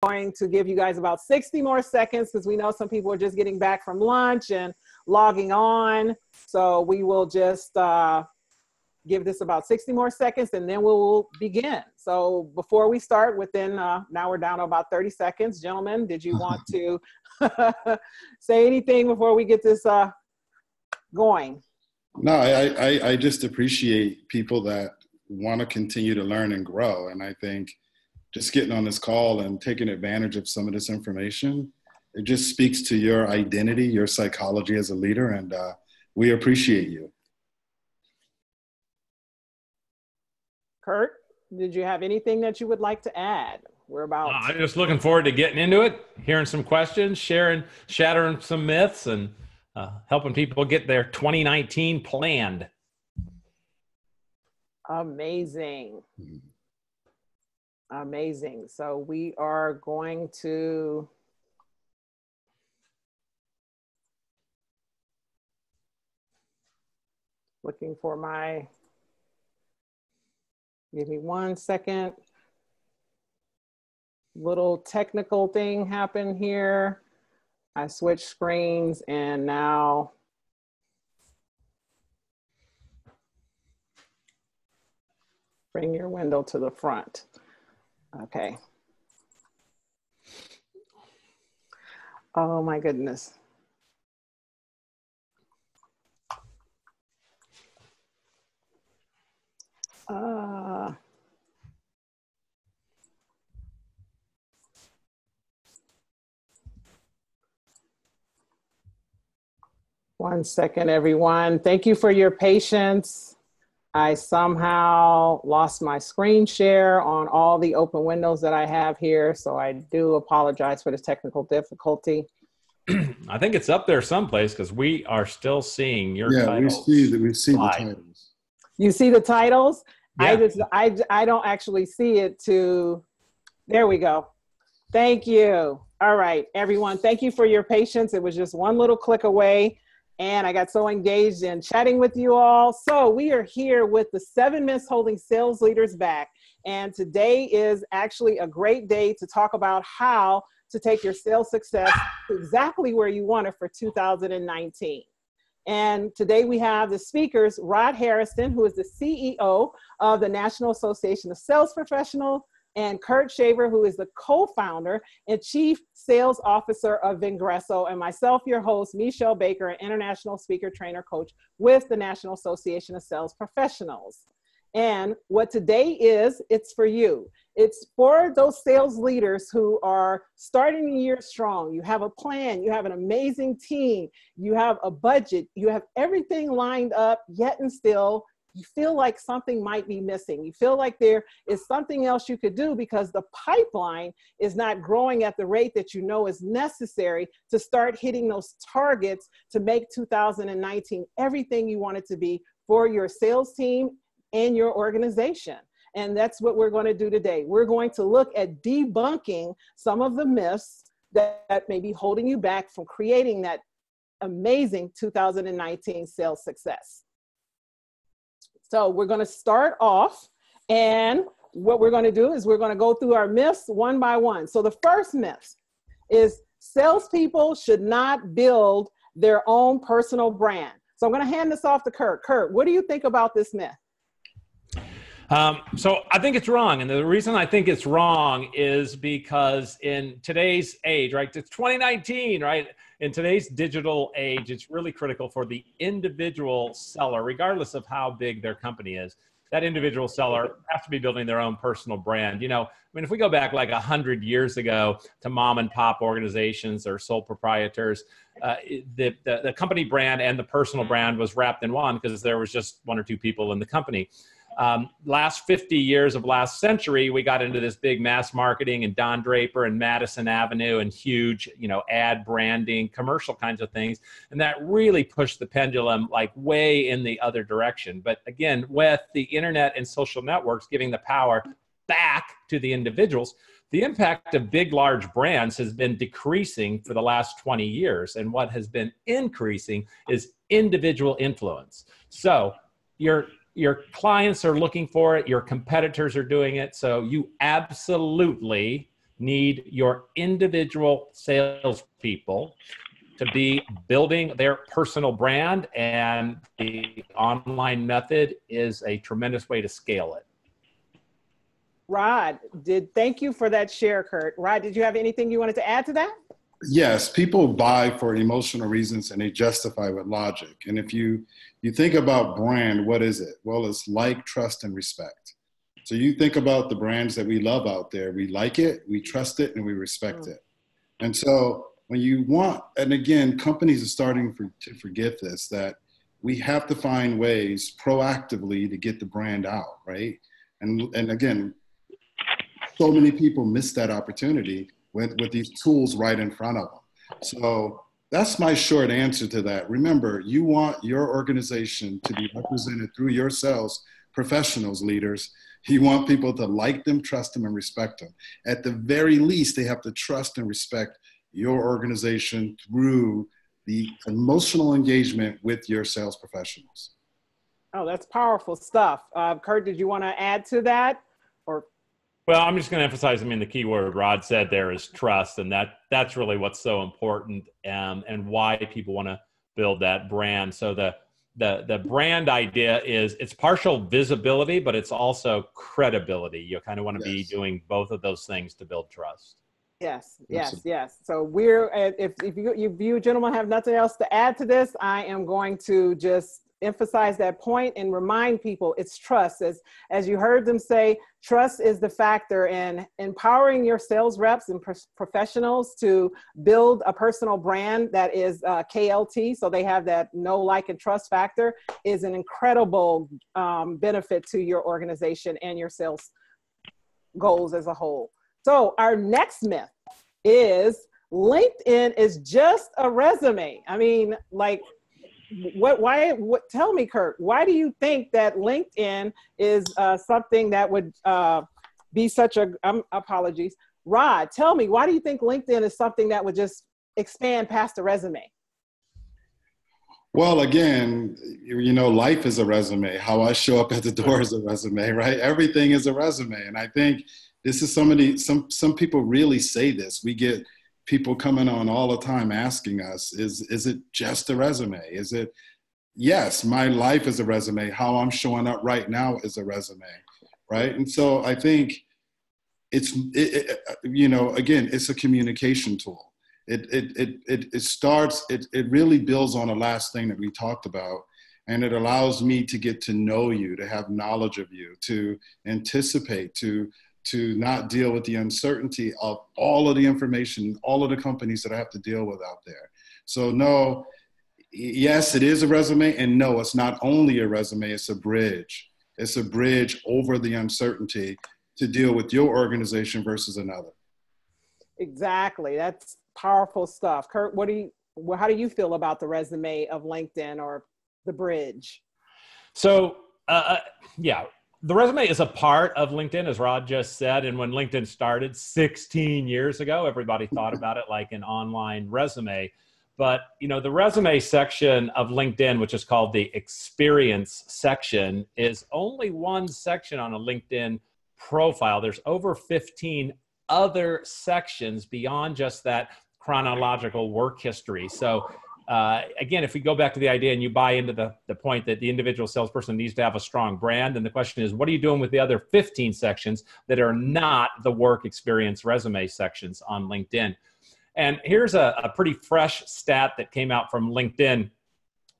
going to give you guys about 60 more seconds because we know some people are just getting back from lunch and logging on. So we will just give this about 60 more seconds and then we'll begin. So before we start, now we're down to about 30 seconds. Gentlemen, did you want to say anything before we get this going? No, I just appreciate people that want to continue to learn and grow. And I think just getting on this call and taking advantage of some of this information, it just speaks to your identity, your psychology as a leader, and we appreciate you. Kurt, did you have anything that you would like to add? I'm just looking forward to getting into it, hearing some questions, shattering some myths, and helping people get their 2019 planned. Amazing. Amazing. So we are going to looking for give me 1 second. Little technical thing happened here. I switched screens and now bring your window to the front. Okay. Oh my goodness. One second, everyone. Thank you for your patience. I somehow lost my screen share on all the open windows that I have here, so I do apologize for the technical difficulty. I think it's up there someplace because we are still seeing your titles. We see the titles. You see the titles? Yeah. I don't actually see it there we go. Thank you. All right, everyone, thank you for your patience. It was just one little click away. And I got so engaged in chatting with you all. So we are here with the 7 Myths Holding Sales Leaders Back. And today is actually a great day to talk about how to take your sales success to exactly where you want it for 2019. And today we have the speakers, Rod Hairston, who is the CEO of the National Association of Sales Professionals, and Kurt Shaver, who is the co-founder and chief sales officer of Vengreso, and myself, your host, MeShell Baker, an international speaker, trainer, coach with the National Association of Sales Professionals. And what today is, it's for you. It's for those sales leaders who are starting the year strong. You have a plan, you have an amazing team, you have a budget, you have everything lined up, yet and still, you feel like something might be missing. You feel like there is something else you could do because the pipeline is not growing at the rate that you know is necessary to start hitting those targets to make 2019 everything you want it to be for your sales team and your organization. And that's what we're going to do today. We're going to look at debunking some of the myths that may be holding you back from creating that amazing 2019 sales success. So we're going to start off, and what we're going to do is we're going to go through our myths one by one. So the first myth is salespeople should not build their own personal brand. So I'm going to hand this off to Kurt. Kurt, what do you think about this myth? So I think it's wrong. And the reason I think it's wrong is because in today's age, right, it's 2019, right? In today's digital age, it's really critical for the individual seller, regardless of how big their company is. That individual seller has to be building their own personal brand. You know, I mean, if we go back like 100 years ago to mom and pop organizations or sole proprietors, the company brand and the personal brand was wrapped in one because there was just 1 or 2 people in the company. Last 50 years of last century, we got into this big mass marketing and Don Draper and Madison Avenue and huge, you know, ad branding, commercial kinds of things. And that really pushed the pendulum like way in the other direction. But again, with the internet and social networks giving the power back to the individuals, the impact of big, large brands has been decreasing for the last 20 years. And what has been increasing is individual influence. So your clients are looking for it. Your competitors are doing it. So you absolutely need your individual salespeople to be building their personal brand, and the online method is a tremendous way to scale it. Rod, thank you for that share, Kurt. Rod, did you have anything you wanted to add to that? Yes, people buy for emotional reasons and they justify with logic. And if you think about brand, what is it? Well, it's like, trust, and respect. So you think about the brands that we love out there. We like it, we trust it, and we respect it. And so when you want, and again, companies are starting to forget this, that we have to find ways proactively to get the brand out, right? And again, so many people miss that opportunity with these tools right in front of them. So that's my short answer to that. Remember, you want your organization to be represented through your sales professionals, leaders. You want people to like them, trust them, and respect them. At the very least, they have to trust and respect your organization through the emotional engagement with your sales professionals. Oh, that's powerful stuff. Kurt, did you want to add to that? Or well, I'm just going to emphasize, I mean, the key word Rod said there is trust, and that's really what's so important, and why people want to build that brand. So the brand idea is it's partial visibility, but it's also credibility. You kind of want to be doing both of those things to build trust. Yes. So we're, if you gentlemen have nothing else to add to this, I am going to just emphasize that point and remind people it's trust. As you heard them say, trust is the factor in empowering your sales reps and professionals to build a personal brand that is KLT. So they have that know, like, and trust factor is an incredible benefit to your organization and your sales goals as a whole. So our next myth is LinkedIn is just a resume. I mean, like, tell me, Kurt, why do you think that LinkedIn is something that would be such a, apologies. Rod, tell me, why do you think LinkedIn is something that would just expand past a resume? Well, again, you know, life is a resume. How I show up at the door is a resume, right? Everything is a resume. And I think this is some people really say this. We get people coming on all the time asking us, is it just a resume? Is it, yes, my life is a resume. How I'm showing up right now is a resume, right? And so I think you know, again, it's a communication tool. It starts, it really builds on the last thing that we talked about. And it allows me to get to know you, to have knowledge of you, to anticipate, to not deal with the uncertainty of all of the information, all of the companies that I have to deal with out there. So no, yes, it is a resume, and no, it's not only a resume, it's a bridge. It's a bridge over the uncertainty to deal with your organization versus another. Exactly, that's powerful stuff. Kurt, how do you feel about the resume of LinkedIn, or the bridge? So, yeah. The resume is a part of LinkedIn, as Rod just said. And when LinkedIn started 16 years ago, everybody thought about it like an online resume. But, you know, the resume section of LinkedIn, which is called the experience section, is only one section on a LinkedIn profile. There's over 15 other sections beyond just that chronological work history. So, again, if we go back to the idea and you buy into the point that the individual salesperson needs to have a strong brand, and the question is, what are you doing with the other 15 sections that are not the work experience resume sections on LinkedIn? And here's a pretty fresh stat that came out from LinkedIn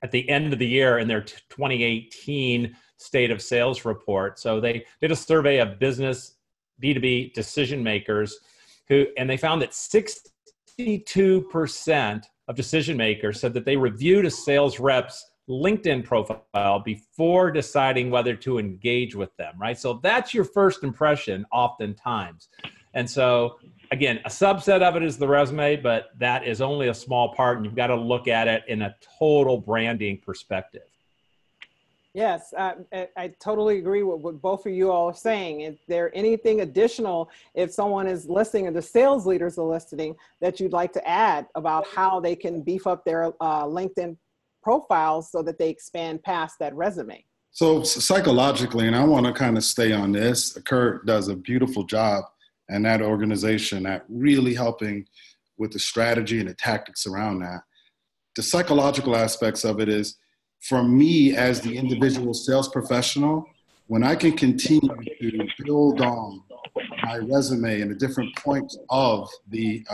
at the end of the year in their 2018 State of Sales report. So they did a survey of business B2B decision makers and they found that 62% of decision makers said that they reviewed a sales rep's LinkedIn profile before deciding whether to engage with them, right? So that's your first impression oftentimes. And so, again, a subset of it is the resume, but that is only a small part, and you've got to look at it in a total branding perspective. Yes, I totally agree with what both of you all are saying. Is there anything additional, if someone is listening and the sales leaders are listening, that you'd like to add about how they can beef up their LinkedIn profiles so that they expand past that resume? So psychologically, and I want to kind of stay on this, Kurt does a beautiful job and that organization at really helping with the strategy and the tactics around that. The psychological aspects of it is, for me as the individual sales professional, when I can continue to build on my resume and the different points of the,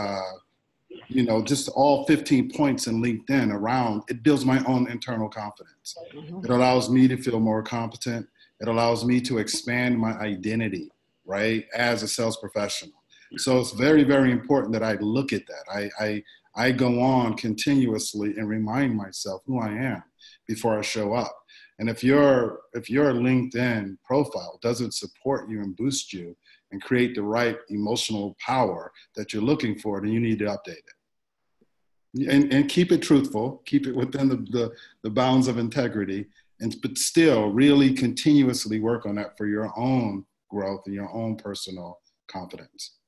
just all 15 points in LinkedIn around, it builds my own internal confidence. It allows me to feel more competent. It allows me to expand my identity, right, as a sales professional. So it's very, very important that I look at that. I go on continuously and remind myself who I am before I show up. And if your LinkedIn profile doesn't support you and boost you and create the right emotional power that you're looking for, then you need to update it. And keep it truthful, keep it within the bounds of integrity, but still really continuously work on that for your own growth and your own personal confidence.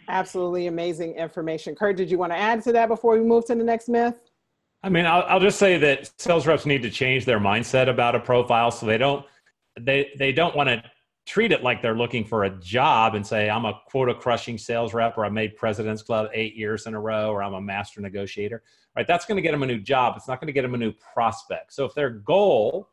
Absolutely amazing information. Kurt, did you want to add to that before we move to the next myth? I mean, I'll just say that sales reps need to change their mindset about a profile, so they don't want to treat it like they're looking for a job and say, I'm a quota crushing sales rep, or I made President's Club 8 years in a row, or I'm a master negotiator, right? That's going to get them a new job. It's not going to get them a new prospect. So if their goal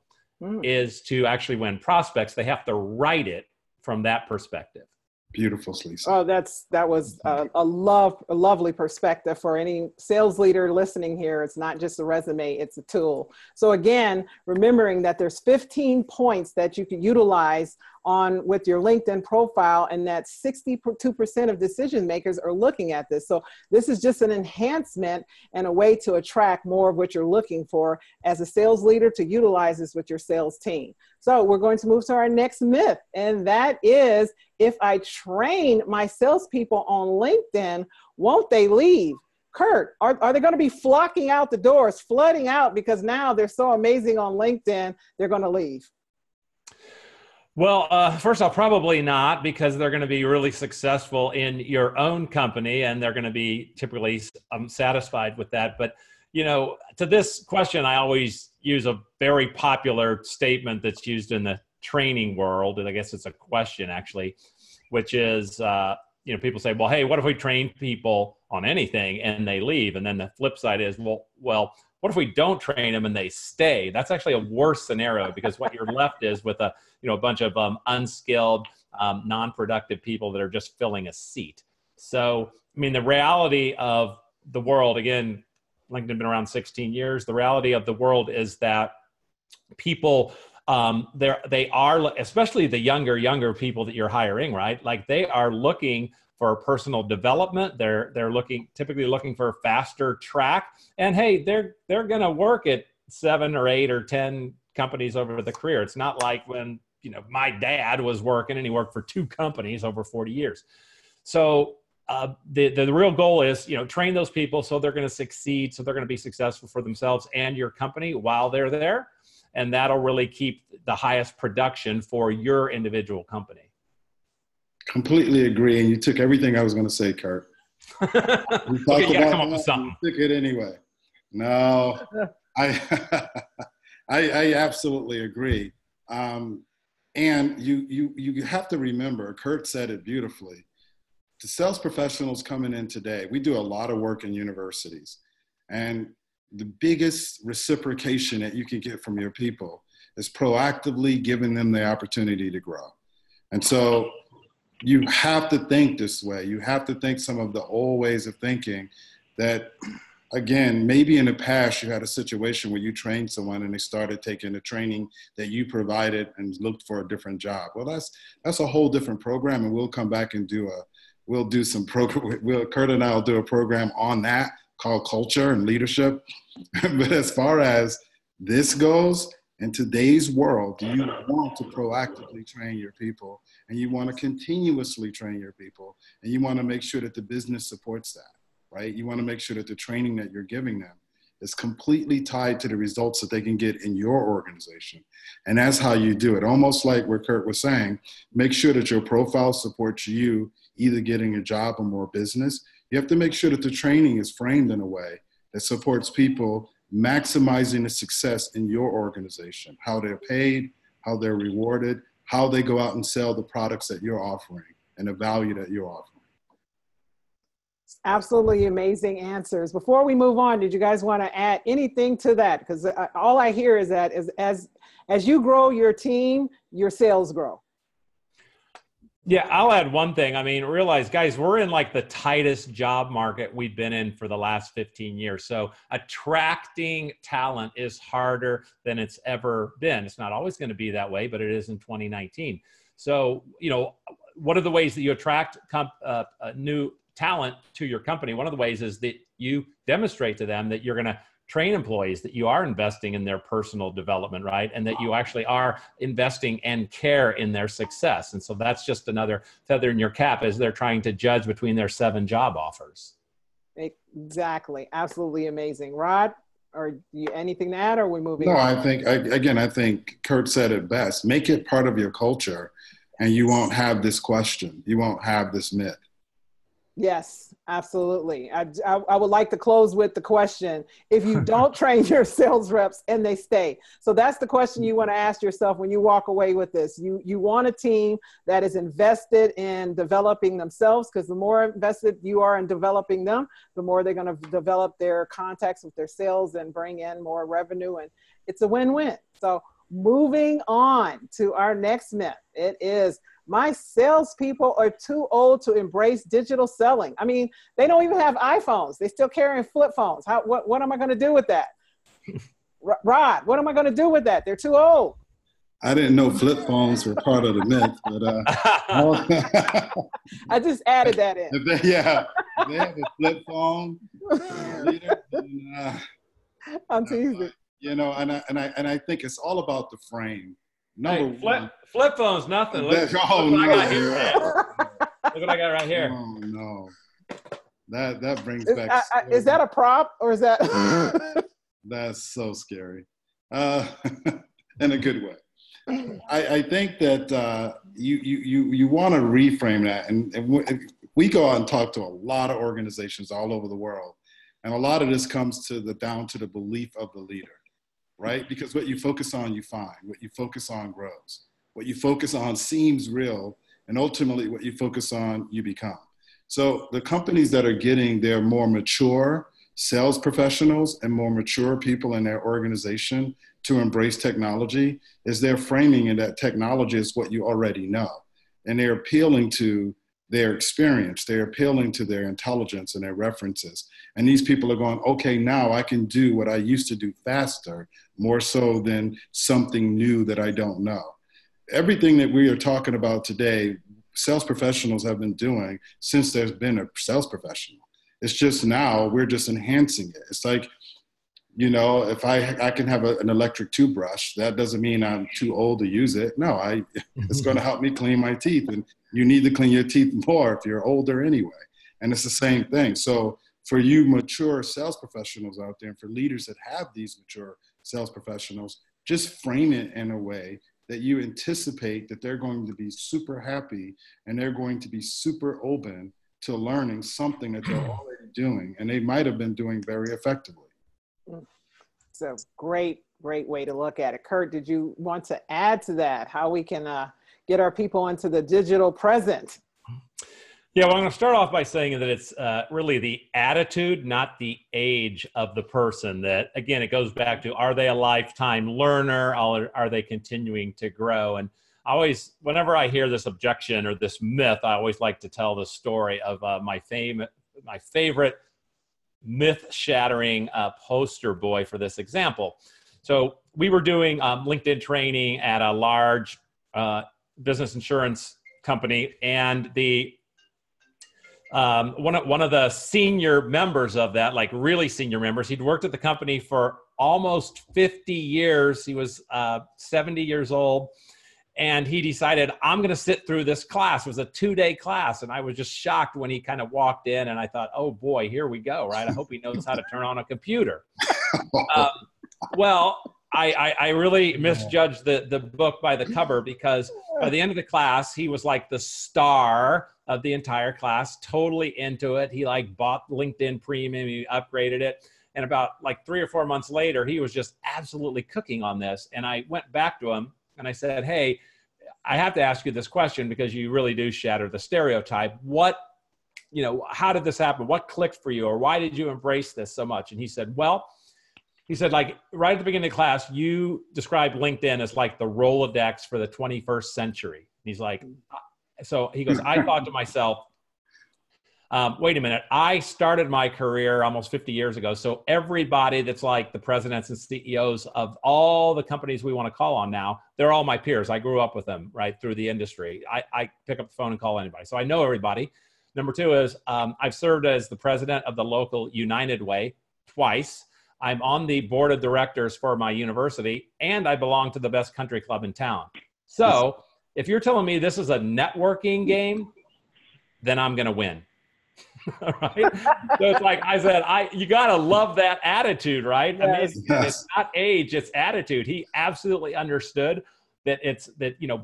is to actually win prospects, they have to write it from that perspective. Beautiful, Lisa. Oh, that was a lovely perspective for any sales leader listening here. It's not just a resume, it's a tool. So again, remembering that there's 15 points that you can utilize with your LinkedIn profile, and that 62% of decision makers are looking at this. So this is just an enhancement and a way to attract more of what you're looking for as a sales leader to utilize this with your sales team. So we're going to move to our next myth, and that is, if I train my salespeople on LinkedIn, won't they leave? Kurt, are they going to be flocking out the doors, flooding out because now they're so amazing on LinkedIn, they're going to leave? Well, first off, probably not, because they're going to be really successful in your own company, and they're going to be typically satisfied with that. But, to this question, I always use a very popular statement that's used in the training world, and I guess it's a question actually, which is, people say, well, hey, what if we train people on anything and they leave? And then the flip side is, well, what if we don't train them and they stay? That's actually a worse scenario, because what you're left is with a bunch of unskilled, non-productive people that are just filling a seat. So, I mean, the reality of the world, again, LinkedIn has been around 16 years. The reality of the world is that people, they are, especially the younger people that you're hiring, right? Like, they are looking for personal development. They're typically looking for a faster track. And hey, they're going to work at 7 or 8 or 10 companies over the career. It's not like when, my dad was working and he worked for 2 companies over 40 years. So the real goal is, train those people so they're going to succeed, so they're going to be successful for themselves and your company while they're there. And that'll really keep the highest production for your individual company. Completely agree. And you took everything I was going to say, Kurt. We talked you gotta come up with something. You took it anyway. No, I absolutely agree. And you have to remember, Kurt said it beautifully. The sales professionals coming in today, we do a lot of work in universities. And the biggest reciprocation that you can get from your people is proactively giving them the opportunity to grow. And so you have to think this way. You have to think some of the old ways of thinking that, again, maybe in the past you had a situation where you trained someone and they started taking the training that you provided and looked for a different job. Well, that's a whole different program, and we'll come back and do some program. Kurt and I will do a program on that called culture and leadership. But as far as this goes, in today's world, you want to proactively train your people, and you want to continuously train your people, and you want to make sure that the business supports that, right? You want to make sure that the training that you're giving them is completely tied to the results that they can get in your organization. And that's how you do it. Almost like what Kurt was saying, make sure that your profile supports you either getting a job or more business. You have to make sure that the training is framed in a way that supports people maximizing the success in your organization, how they're paid, how they're rewarded, how they go out and sell the products that you're offering, and the value that you're offering. Absolutely amazing answers. Before we move on, did you guys want to add anything to that? Because all I hear is that as you grow your team, your sales grow. Yeah, I'll add one thing. I mean, realize, guys, we're in like the tightest job market we've been in for the last 15 years. So attracting talent is harder than it's ever been. It's not always going to be that way, but it is in 2019. So, what are the ways that you attract new talent to your company? One of the ways is that you demonstrate to them that you're going to train employees, that you are investing in their personal development, right? And that you actually are investing and care in their success. And so that's just another feather in your cap as they're trying to judge between their 7 job offers. Exactly. Absolutely amazing. Rod, anything to add, or are we moving on? I think Kurt said it best. Make it part of your culture and you won't have this question. You won't have this myth. Yes, absolutely. I would like to close with the question, if you don't train your sales reps and they stay. So that's the question you want to ask yourself when you walk away with this. You want a team that is invested in developing themselves, because the more invested you are in developing them, the more they're going to develop their contacts with their sales and bring in more revenue. And it's a win-win. So moving on to our next myth. It is, my salespeople are too old to embrace digital selling. I mean, they don't even have iPhones. They're still carrying flip phones. What am I going to do with that? Rod, what am I going to do with that? They're too old. I didn't know flip phones were part of the myth, but I just added that in. If they have a flip phone, I'm teasing. And I think it's all about the frame. Flip phone's nothing. Look what I got here. Look what I got right here. Oh no, that brings back. Is that a prop, or is that? That's so scary, in a good way. I think that you want to reframe that, and we go out and talk to a lot of organizations all over the world, and a lot of this comes down to the belief of the leader. Right? Because what you focus on, you find. What you focus on grows. What you focus on seems real, and ultimately what you focus on, you become. So the companies that are getting their more mature sales professionals and more mature people in their organization to embrace technology is they're framing in that technology is what you already know. And they're appealing to their experience, they're appealing to their intelligence and their references. And these people are going, okay, now I can do what I used to do faster, more so than something new that I don't know. Everything that we are talking about today, sales professionals have been doing since there's been a sales professional. It's just now we're just enhancing it. It's like, if I can have an electric toothbrush, that doesn't mean I'm too old to use it. No, it's going to help me clean my teeth. And you need to clean your teeth more if you're older anyway. And it's the same thing. So for you mature sales professionals out there, and for leaders that have these mature sales professionals, just frame it in a way that you anticipate that they're going to be super happy and they're going to be super open to learning something that they're already doing and they might have been doing very effectively. It's a great way to look at it. Kurt, did you want to add to that, how we can get our people into the digital present? Yeah, well, I'm going to start off by saying that it's really the attitude, not the age of the person. That, again, it goes back to, are they a lifetime learner? Are they continuing to grow? And always, whenever I hear this objection or this myth, I always like to tell the story of my favorite myth-shattering poster boy for this example. So we were doing LinkedIn training at a large business insurance company, and the one of the senior members of that, like really senior members, he'd worked at the company for almost 50 years. He was 70 years old. And he decided, I'm going to sit through this class. It was a 2-day class. And I was just shocked when he kind of walked in, and I thought, oh boy, here we go, right? I hope he knows how to turn on a computer. Well, I really misjudged the book by the cover, because by the end of the class, he was like the star of the entire class, totally into it. He bought LinkedIn Premium, he upgraded it. And about 3 or 4 months later, he was just absolutely cooking on this. And I went back to him and I said, hey, I have to ask you this question because you really do shatter the stereotype. What, how did this happen? What clicked for you, or why did you embrace this so much? And he said, well, like right at the beginning of class, you described LinkedIn as like the Rolodex for the 21st century. He's like, so he goes, I thought to myself, wait a minute, I started my career almost 50 years ago. So everybody that's like the presidents and CEOs of all the companies we want to call on now, they're all my peers. I grew up with them right through the industry. I pick up the phone and call anybody. So I know everybody. Number two is I've served as the president of the local United Way twice. I'm on the board of directors for my university, and I belong to the best country club in town. So if you're telling me this is a networking game, then I'm going to win. Right? So it's like I said, you got to love that attitude, right? Yes. I mean, it's not age, it's attitude. He absolutely understood that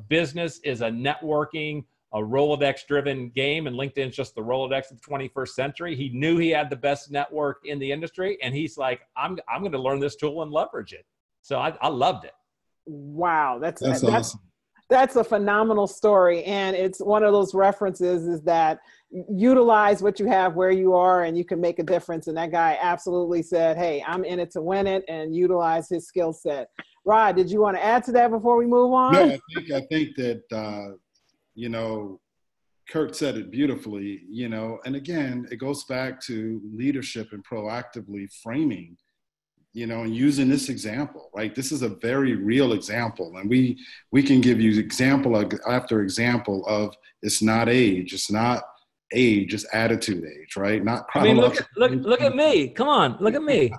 business is a networking, a Rolodex-driven game, and LinkedIn's just the Rolodex of the 21st century. He knew he had the best network in the industry, and he's like, I'm going to learn this tool and leverage it. So I loved it. Wow, that's awesome. That's a phenomenal story, and it's one of those references is that utilize what you have where you are, and you can make a difference. And that guy absolutely said, "Hey, I'm in it to win it," and utilize his skill set. Rod, did you want to add to that before we move on? No, I think that Kurt said it beautifully. And again, it goes back to leadership and proactively framing. And using this example, right? This is a very real example. And we can give you example after example of it's not age, it's attitude age, right? Not chronological. I mean, look at me. Come on, look at me.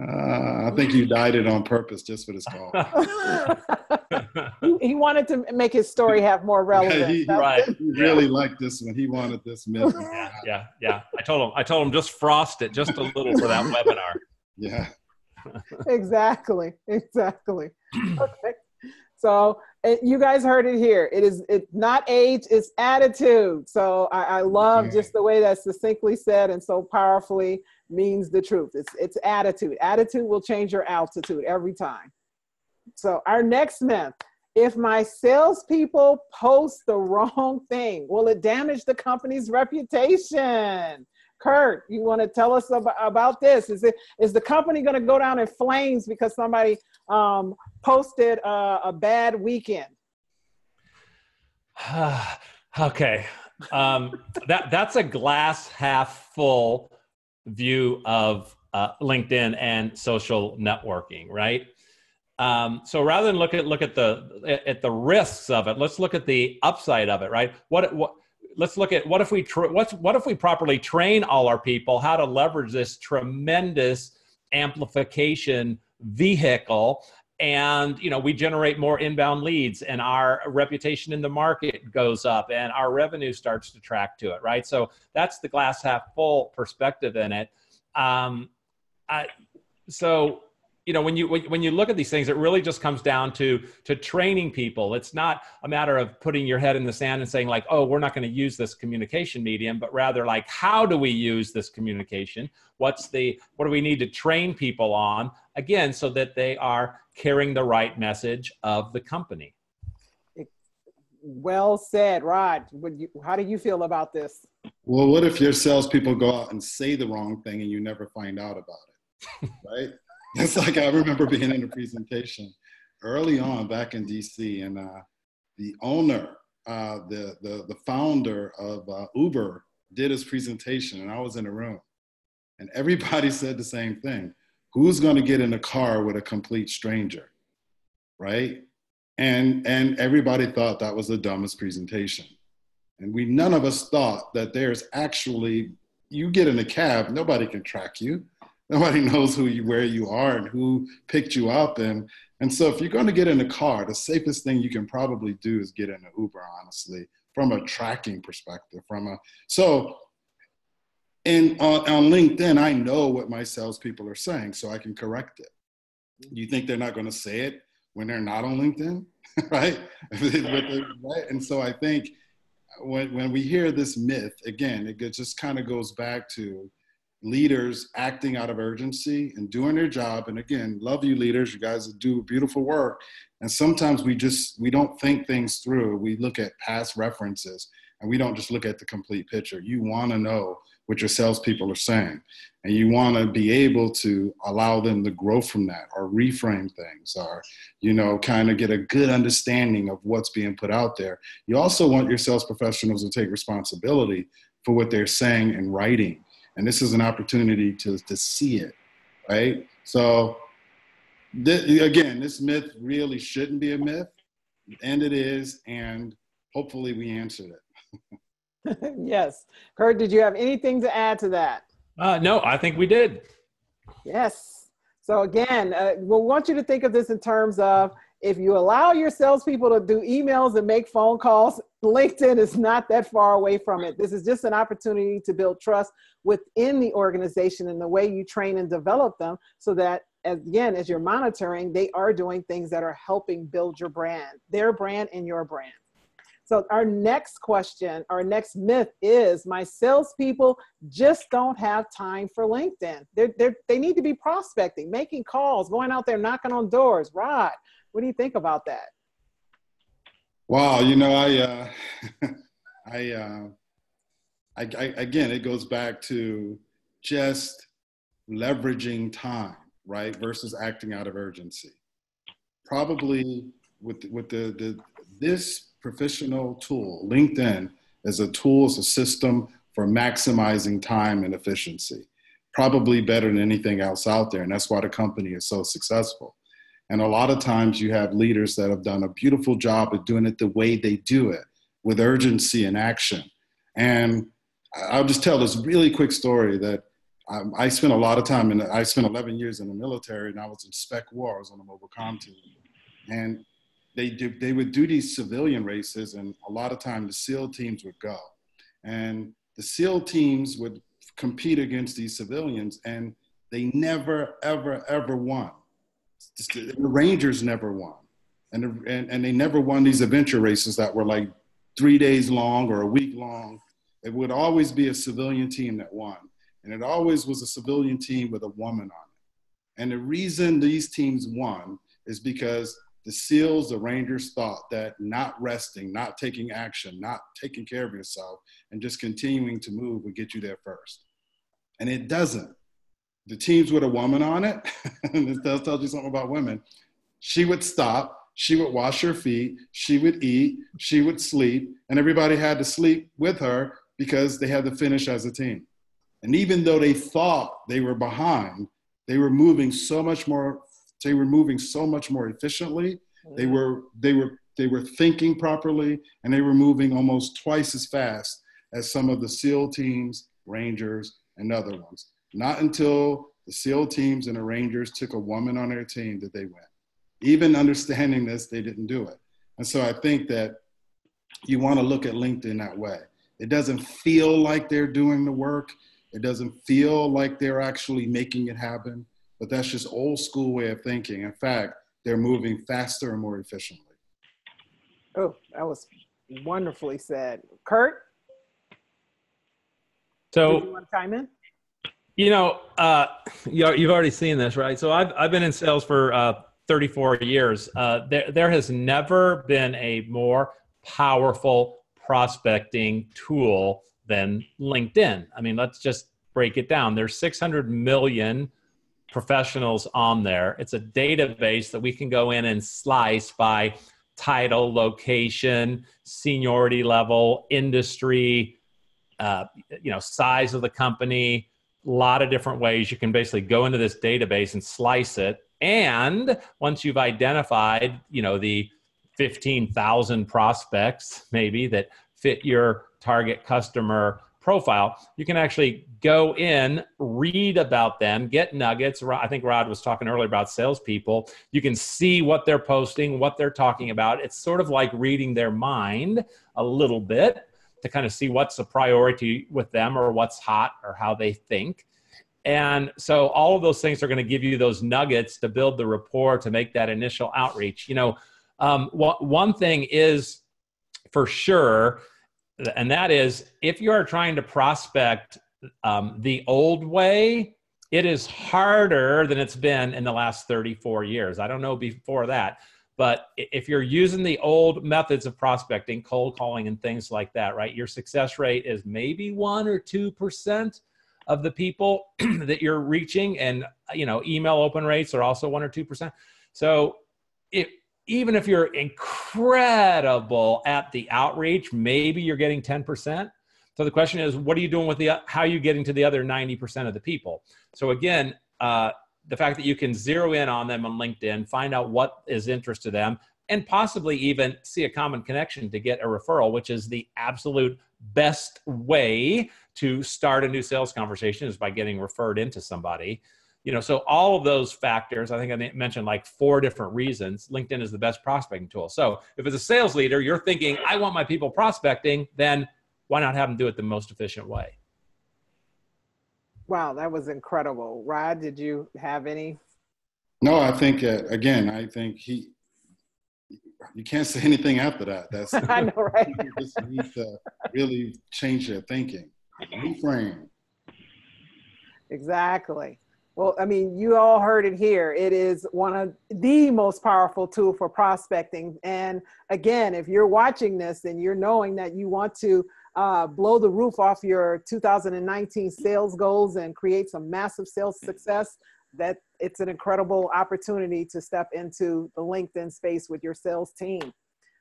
I think you dyed it on purpose just for this call. He wanted to make his story have more relevance. He really liked this one. He wanted this myth. Yeah. I told him just frost it just a little for that webinar. Yeah. Exactly. Okay. So you guys heard it here. It's not age, it's attitude. So I love just the way that's succinctly said and so powerfully means the truth. It's attitude. Attitude will change your altitude every time. So our next myth, if my salespeople post the wrong thing, will it damage the company's reputation? Kurt, you want to tell us about this? Is the company going to go down in flames because somebody posted a bad weekend? Okay. That's a glass half full view of LinkedIn and social networking, right? So rather than look at the risks of it, let's look at the upside of it, right? Let's look at what if we properly train all our people how to leverage this tremendous amplification vehicle, and we generate more inbound leads, and our reputation in the market goes up, and our revenue starts to track to it, right? So that's the glass half full perspective in it. When you look at these things, it really just comes down to training people. It's not a matter of putting your head in the sand and saying like, oh, we're not going to use this communication medium, but rather like, how do we use this communication? What do we need to train people on, again, so that they are carrying the right message of the company? Well said, Rod. How do you feel about this? Well, what if your salespeople go out and say the wrong thing and you never find out about it, right? It's like I remember being in a presentation early on back in DC, and the owner, the founder of Uber did his presentation, and I was in the room, and everybody said the same thing. Who's going to get in a car with a complete stranger, right? And everybody thought that was the dumbest presentation. And none of us thought that there's actually, you get in a cab, nobody can track you. Nobody knows where you are and who picked you up. And so if you're going to get in a car, the safest thing you can probably do is get in an Uber, honestly, from a tracking perspective. On LinkedIn, I know what my salespeople are saying, so I can correct it. You think they're not going to say it when they're not on LinkedIn, right? Right? And so I think when we hear this myth, again, it just kind of goes back to, leaders acting out of urgency and doing their job. And again, love you leaders, you guys do beautiful work. And sometimes we don't think things through. We look at past references and we don't just look at the complete picture. You want to know what your salespeople are saying, and you want to be able to allow them to grow from that, or reframe things, or, you know, kind of get a good understanding of what's being put out there. You also want your sales professionals to take responsibility for what they're saying and writing. And this is an opportunity to see it, right? So again, this myth really shouldn't be a myth, and it is, and hopefully we answered it. Yes. Kurt, did you have anything to add to that? No, I think we did. Yes. So again, we want you to think of this in terms of, if you allow your salespeople to do emails and make phone calls, LinkedIn is not that far away from it. This is just an opportunity to build trust within the organization and the way you train and develop them, so that, again, as you're monitoring, they are doing things that are helping build your brand, their brand and your brand. So our next question, our next myth is, my salespeople just don't have time for LinkedIn. They need to be prospecting, making calls, going out there, knocking on doors. Rod, what do you think about that? Wow, you know, again, it goes back to just leveraging time, right, versus acting out of urgency. Probably with this professional tool, LinkedIn is a tool, is a system for maximizing time and efficiency. Probably better than anything else out there, and that's why the company is so successful. And a lot of times you have leaders that have done a beautiful job of doing it the way they do it, with urgency and action. And I'll just tell this really quick story that I spent a lot of time I spent 11 years in the military, and I was in Spec War. I was on the mobile comm team. And they would do these civilian races, and a lot of time the SEAL teams would go. And the SEAL teams would compete against these civilians, and they never, ever, ever won. The Rangers never won. And they never won these adventure races that were like 3 days long or a week long. It would always be a civilian team that won. And it always was a civilian team with a woman on it. And the reason these teams won is because the SEALs, the Rangers, thought that not resting, not taking action, not taking care of yourself, and just continuing to move would get you there first. And it doesn't. The teams with a woman on it, and this tells you something about women, she would stop, she would wash her feet, she would eat, she would sleep, and everybody had to sleep with her because they had to finish as a team. And even though they thought they were behind, they were moving so much more efficiently. They were thinking properly, and they were moving almost twice as fast as some of the SEAL teams, Rangers, and other ones. Not until the SEAL teams and the Rangers took a woman on their team did they win. Even understanding this, they didn't do it. And so I think that you want to look at LinkedIn that way. It doesn't feel like they're doing the work. It doesn't feel like they're actually making it happen. But that's just old school way of thinking. In fact, they're moving faster and more efficiently. Oh, that was wonderfully said. Kurt? So, do you want to chime in? You know, you've already seen this, right? So I've been in sales for 34 years. There has never been a more powerful prospecting tool than LinkedIn. I mean, let's just break it down. There's 600 million professionals on there. It's a database that we can go in and slice by title, location, seniority level, industry, size of the company. A lot of different ways you can basically go into this database and slice it. And once you've identified, the 15,000 prospects maybe that fit your target customer profile, you can actually go in, read about them, get nuggets. I think Rod was talking earlier about salespeople. You can see what they're posting, what they're talking about. It's sort of like reading their mind a little bit to kind of see what's a priority with them or what's hot or how they think. And so all of those things are going to give you those nuggets to build the rapport, to make that initial outreach. One thing is for sure, and that is if you are trying to prospect the old way, it is harder than it's been in the last 34 years. I don't know before that, but if you're using the old methods of prospecting, cold calling and things like that, right, your success rate is maybe 1 or 2% of the people that you're reaching. And, email open rates are also 1 or 2%. So even if you're incredible at the outreach, maybe you're getting 10%. So the question is, what are you doing with how are you getting to the other 90% of the people? So again, the fact that you can zero in on them on LinkedIn, find out what is interest to them, and possibly even see a common connection to get a referral, which is the absolute best way to start a new sales conversation, is by getting referred into somebody. So all of those factors, I think I mentioned like 4 different reasons LinkedIn is the best prospecting tool. So if as a sales leader, you're thinking, I want my people prospecting, then why not have them do it the most efficient way? Wow, that was incredible. Rod, did you have any? No, I think, again, I think you can't say anything after that. That's I know, right? You just need to really change your thinking, reframe. Exactly. Well, I mean, you all heard it here. It is one of the most powerful tool for prospecting. And again, if you're watching this and you're knowing that you want to blow the roof off your 2019 sales goals and create some massive sales success, that it's an incredible opportunity to step into the LinkedIn space with your sales team.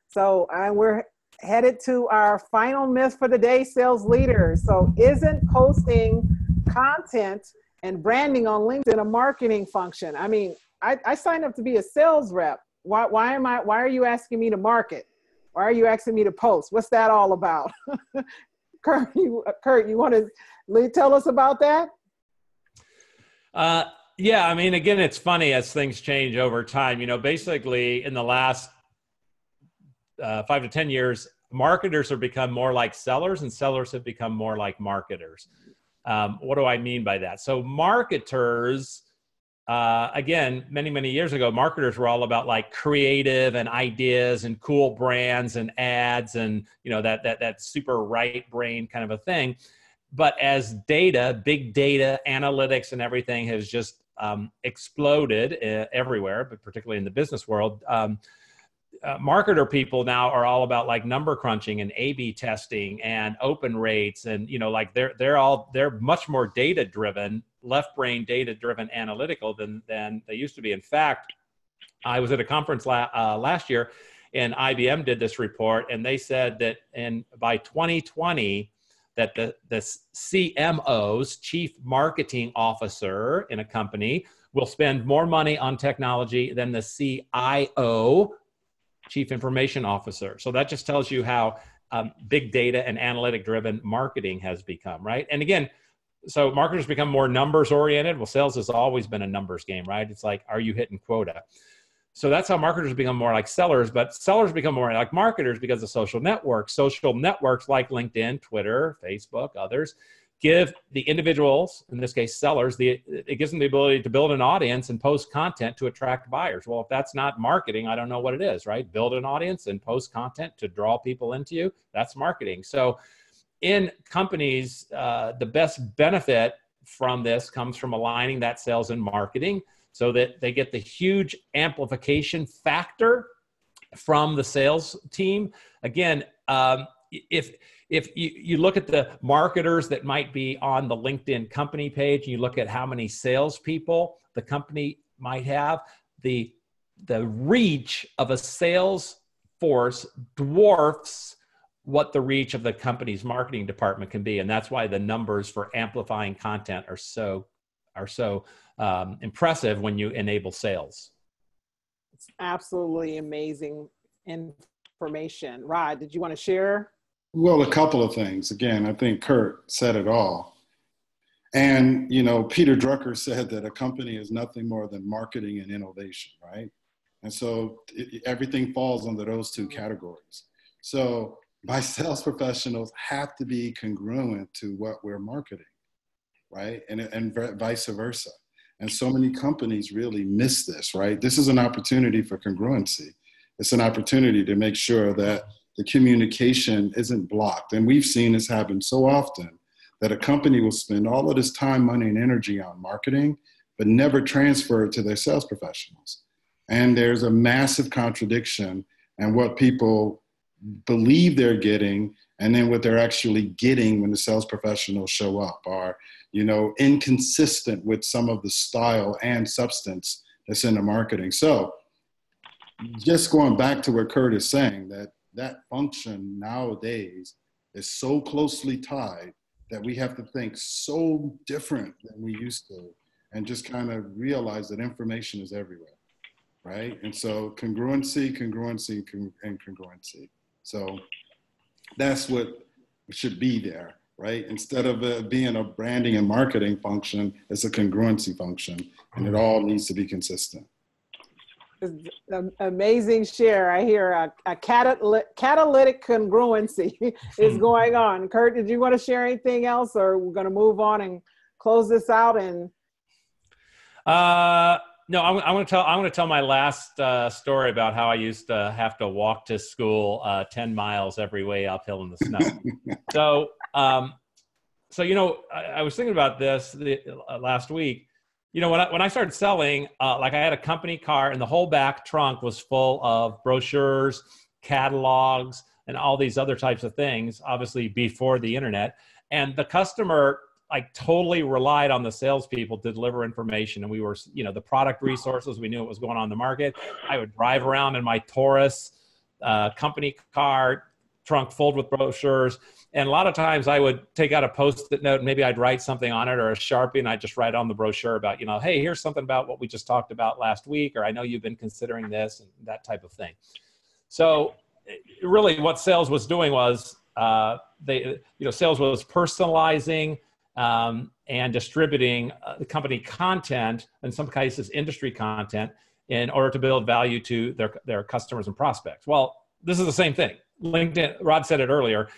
So we're headed to our final myth for the day, sales leaders. So isn't posting content and branding on LinkedIn a marketing function? I mean, I signed up to be a sales rep. Why are you asking me to market? Why are you asking me to post? What's that all about? Kurt, you want to tell us about that? Yeah, I mean, again, it's funny as things change over time. Basically in the last 5 to 10 years, marketers have become more like sellers and sellers have become more like marketers. What do I mean by that? So marketers, again, many years ago, marketers were all about like creative and ideas and cool brands and ads and, that super right brain kind of a thing. But as big data, analytics and everything has just exploded everywhere, but particularly in the business world, marketer people now are all about like number crunching and A/B testing and open rates. And, like they're much more data driven, left brain data driven analytical than they used to be. In fact, I was at a conference last year and IBM did this report and they said that by 2020, that the CMO's, chief marketing officer in a company, will spend more money on technology than the CIO, chief information officer. So that just tells you how big data and analytic driven marketing has become, right? And again, so marketers become more numbers oriented. Well, sales has always been a numbers game, right? It's like, are you hitting quota? So that's how marketers become more like sellers, but sellers become more like marketers because of social networks. Social networks like LinkedIn, Twitter, Facebook, others, give the individuals, in this case sellers, it gives them the ability to build an audience and post content to attract buyers. Well, if that's not marketing, I don't know what it is, right? Build an audience and post content to draw people into you. That's marketing. So in companies, the best benefit from this comes from aligning that sales and marketing so that they get the huge amplification factor from the sales team. Again, if you look at the marketers that might be on the LinkedIn company page, and you look at how many salespeople the company might have, the reach of a sales force dwarfs what the reach of the company's marketing department can be. And that's why the numbers for amplifying content are so impressive when you enable sales. It's absolutely amazing information. Rod, did you want to share? Well, a couple of things. Again, I think Kurt said it all. And, Peter Drucker said that a company is nothing more than marketing and innovation, right? And so everything falls under those two categories. So my sales professionals have to be congruent to what we're marketing, right? And vice versa. And so many companies really miss this, right? This is an opportunity for congruency. It's an opportunity to make sure that the communication isn't blocked. And we've seen this happen so often that a company will spend all of this time, money, and energy on marketing, but never transfer it to their sales professionals. And there's a massive contradiction in what people believe they're getting and then what they're actually getting when the sales professionals show up are, you know, inconsistent with some of the style and substance that's in the marketing. So just going back to what Kurt is saying, that function nowadays is so closely tied that we have to think so different than we used to, and just kind of realize that information is everywhere, right? And so congruency, and congruency. So that's what should be there, right? Instead of it being a branding and marketing function, it's a congruency function, and it all needs to be consistent. Amazing share. I hear a catalytic congruency is going on. Kurt, did you want to share anything else, or we're going to move on and close this out? And no, I want to tell my last story about how I used to have to walk to school 10 miles every way uphill in the snow. So you know, I was thinking about this last week. You know, when I started selling, like I had a company car and the whole back trunk was full of brochures, catalogs, and all these other types of things, obviously before the internet. And the customer like totally relied on the salespeople to deliver information. And we were, you know, the product resources, we knew what was going on in the market. I would drive around in my Taurus company car, trunk filled with brochures. And a lot of times I would take out a Post-it note and maybe I'd write something on it, or a Sharpie, and I'd just write on the brochure about, you know, hey, here's something about what we just talked about last week, or I know you've been considering this, and that type of thing. So really what sales was doing was, sales was personalizing and distributing the company content, in some cases industry content, in order to build value to their customers and prospects. Well, this is the same thing. LinkedIn, Rod said it earlier,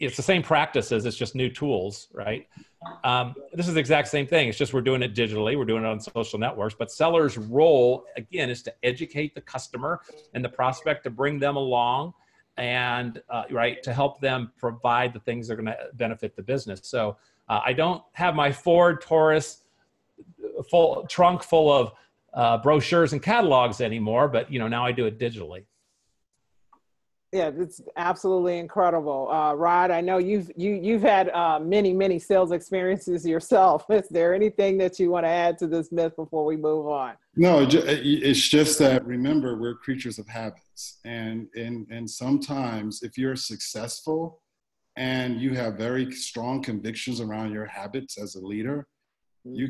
it's the same practices, it's just new tools, right? This is the exact same thing. It's just we're doing it digitally, we're doing it on social networks, but sellers' role, again, is to educate the customer and the prospect, to bring them along and, right, to help them provide the things that are gonna benefit the business. So I don't have my Ford Taurus trunk full of brochures and catalogs anymore, but, you know, now I do it digitally. Yeah, it's absolutely incredible. Rod, I know you've had many sales experiences yourself. Is there anything that you want to add to this myth before we move on? No, it's just that, remember, we're creatures of habits. And sometimes if you're successful and you have very strong convictions around your habits as a leader, you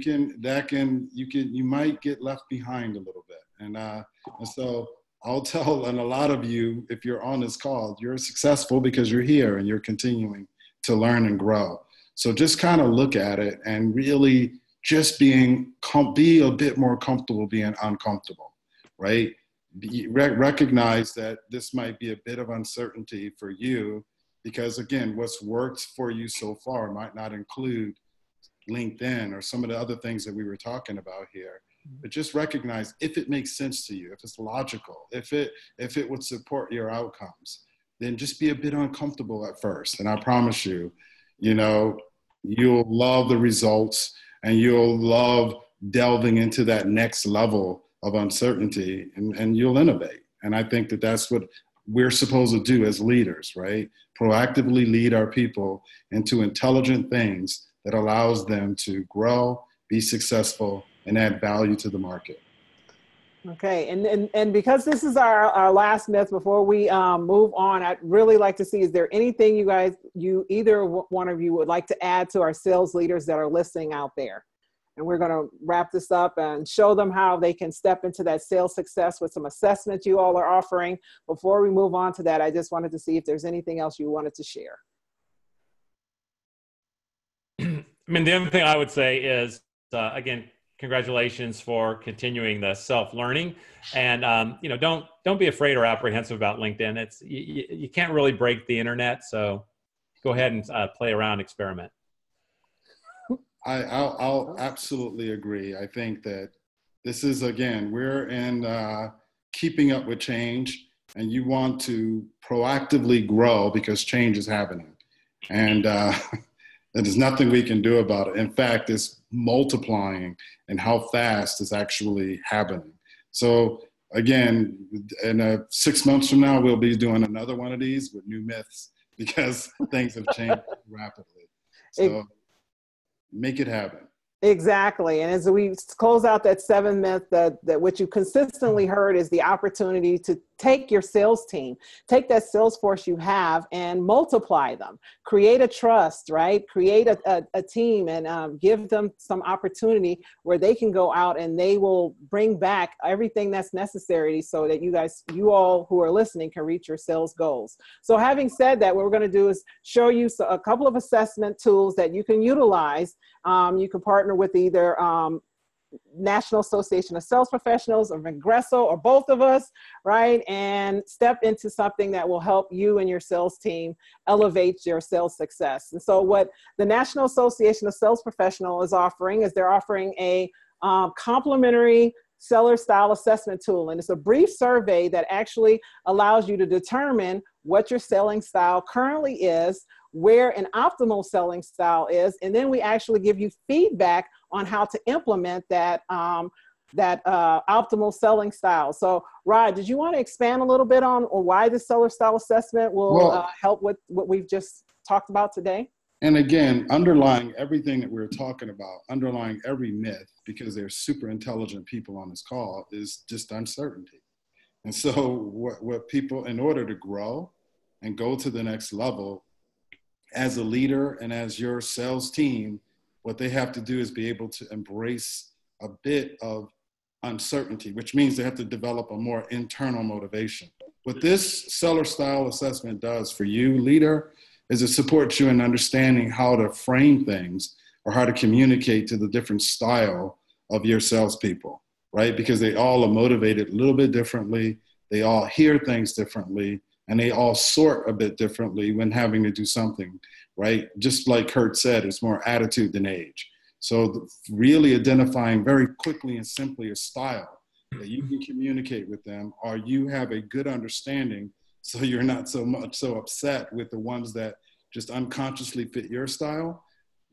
might get left behind a little bit. And so I'll tell, and a lot of you, if you're on this call, you're successful because you're here and you're continuing to learn and grow. So just kind of look at it and really just be a bit more comfortable being uncomfortable, right? Recognize that this might be a bit of uncertainty for you because, again, what's worked for you so far might not include LinkedIn or some of the other things that we were talking about here. But just recognize if it makes sense to you, if it's logical, if it would support your outcomes, then just be a bit uncomfortable at first. And I promise you, you know, you'll love the results and you'll love delving into that next level of uncertainty, and you'll innovate. And I think that that's what we're supposed to do as leaders, right? Proactively lead our people into intelligent things that allows them to grow, be successful, and add value to the market. Okay, and because this is our last myth before we move on, I'd really like to see, is there anything either one of you would like to add to our sales leaders that are listening out there? And we're gonna wrap this up and show them how they can step into that sales success with some assessments you all are offering. Before we move on to that, I just wanted to see if there's anything else you wanted to share. I mean, the other thing I would say is, again, congratulations for continuing the self-learning, and you know, don't be afraid or apprehensive about LinkedIn. It's you can't really break the internet, so go ahead and play around, experiment. I'll absolutely agree. I think that this is, again, we're in keeping up with change, and you want to proactively grow because change is happening, and And there's nothing we can do about it. In fact, it's multiplying in how fast it's actually happening. So again, in 6 months from now, we'll be doing another one of these with new myths because things have changed rapidly. So make it happen. Exactly. And as we close out that 7th myth, that what you consistently heard is the opportunity to take your sales team, take that sales force you have and multiply them, create a trust, right? Create a team and give them some opportunity where they can go out and they will bring back everything that's necessary so that you all who are listening can reach your sales goals. So having said that, what we're going to do is show you a couple of assessment tools that you can utilize. You can partner with either National Association of Sales Professionals or Vengreso or both of us, right? And step into something that will help you and your sales team elevate your sales success. And so what the National Association of Sales Professionals is offering is they're offering a complimentary seller style assessment tool. And it's a brief survey that actually allows you to determine what your selling style currently is, where an optimal selling style is, and then we actually give you feedback on how to implement that optimal selling style. So, Rod, did you want to expand a little bit on why the seller style assessment will help with what we've just talked about today? And again, underlying everything that we're talking about, underlying every myth, because they're super intelligent people on this call, is just uncertainty. And so what people, in order to grow and go to the next level, as a leader and as your sales team, what they have to do is be able to embrace a bit of uncertainty, which means they have to develop a more internal motivation. What this seller style assessment does for you, leader, is it supports you in understanding how to frame things or how to communicate to the different style of your salespeople, right? Because they all are motivated a little bit differently. They all hear things differently. And they all sort a bit differently when having to do something, right? Just like Kurt said, it's more attitude than age. So really identifying very quickly and simply a style that you can communicate with them, or you have a good understanding so you're not so upset with the ones that just unconsciously fit your style,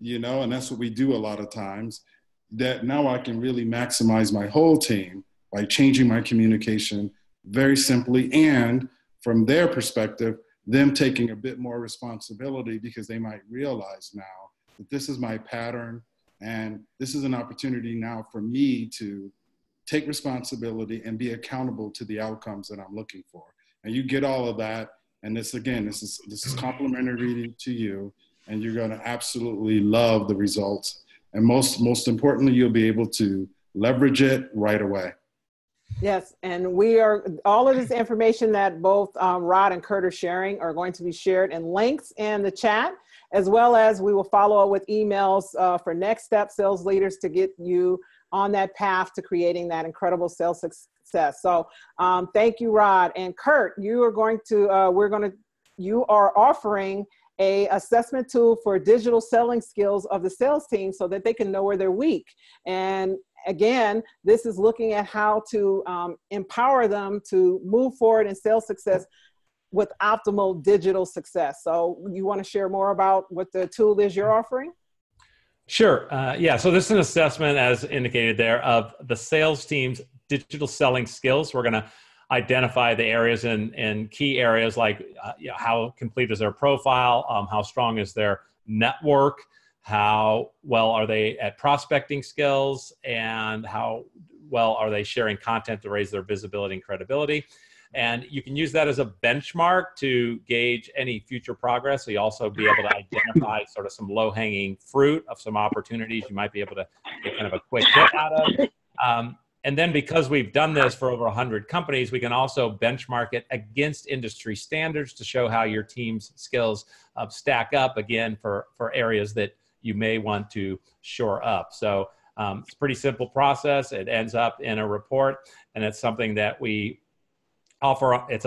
and that's what we do a lot of times, that now I can really maximize my whole team by changing my communication very simply, and from their perspective, them taking a bit more responsibility because they might realize now that this is my pattern and this is an opportunity now for me to take responsibility and be accountable to the outcomes that I'm looking for. And you get all of that. And this is complimentary to you, and you're going to absolutely love the results. And most importantly, you'll be able to leverage it right away. Yes, and all of this information that both Rod and Kurt are sharing are going to be shared in links in the chat, as well as we will follow up with emails for next step sales leaders to get you on that path to creating that incredible sales success. So thank you, Rod. And Kurt, you are offering a assessment tool for digital selling skills of the sales team so that they can know where they're weak. And again, this is looking at how to empower them to move forward in sales success with optimal digital success. So you want to share more about what the tool is you're offering? Sure. Yeah. So this is an assessment, as indicated there, of the sales team's digital selling skills. We're going to identify the areas and key areas like how complete is their profile, how strong is their network, how well are they at prospecting skills, and how well are they sharing content to raise their visibility and credibility. And you can use that as a benchmark to gauge any future progress. So you also be able to identify sort of some low-hanging fruit of some opportunities you might be able to get kind of a quick hit out of. And then because we've done this for over 100 companies, we can also benchmark it against industry standards to show how your team's skills stack up, again, for areas that you may want to shore up. So it's a pretty simple process. It ends up in a report, and it's something that we offer. It's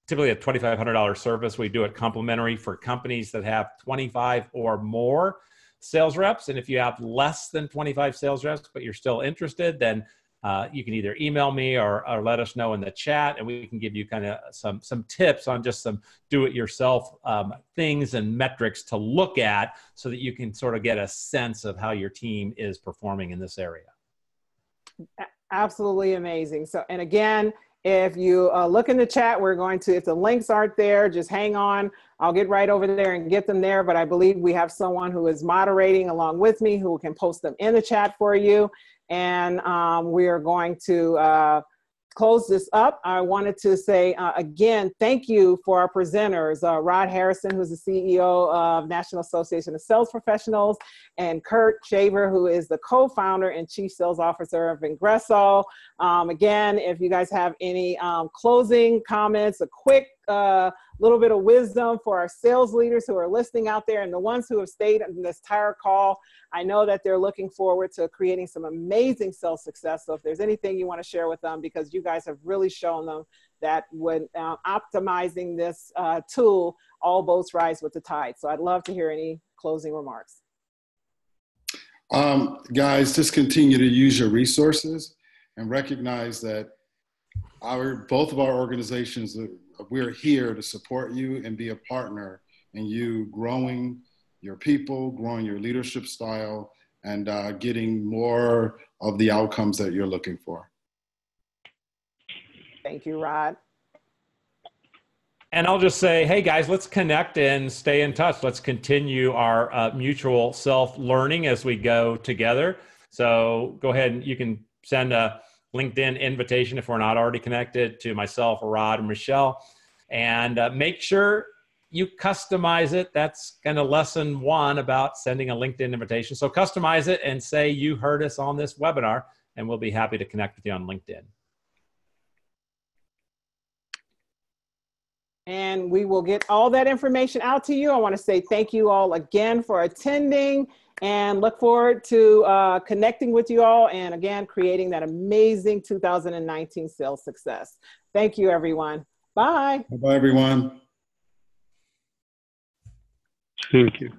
typically a $2,500 service. We do it complimentary for companies that have 25 or more sales reps. And if you have less than 25 sales reps, but you're still interested, then you can either email me or let us know in the chat, and we can give you kind of some tips on just some do-it-yourself things and metrics to look at so that you can sort of get a sense of how your team is performing in this area. Absolutely amazing. So, and again, if you look in the chat, we're going to, if the links aren't there, just hang on. I'll get right over there and get them there. But I believe we have someone who is moderating along with me who can post them in the chat for you. And we are going to close this up. I wanted to say, again, thank you for our presenters, Rod Hairston, who's the CEO of National Association of Sales Professionals, and Kurt Shaver, who is the co-founder and chief sales officer of Vengreso. Again, if you guys have any closing comments, a quick little bit of wisdom for our sales leaders who are listening out there and the ones who have stayed in this entire call, I know that they're looking forward to creating some amazing sales success. So if there's anything you want to share with them, because you guys have really shown them that when optimizing this tool, all boats rise with the tide. So I'd love to hear any closing remarks. Guys, just continue to use your resources and recognize that both of our organizations, we're here to support you and be a partner in you growing your people, growing your leadership style, and getting more of the outcomes that you're looking for. Thank you, Rod. And I'll just say, hey guys, let's connect and stay in touch. Let's continue our mutual self-learning as we go together. So go ahead and you can send a LinkedIn invitation if we're not already connected to myself, Rod, and MeShell. And make sure you customize it. That's kind of lesson one about sending a LinkedIn invitation. So customize it and say you heard us on this webinar, and we'll be happy to connect with you on LinkedIn. And we will get all that information out to you. I want to say thank you all again for attending and look forward to connecting with you all and again, creating that amazing 2019 sales success. Thank you, everyone. Bye. Bye, everyone. Thank you.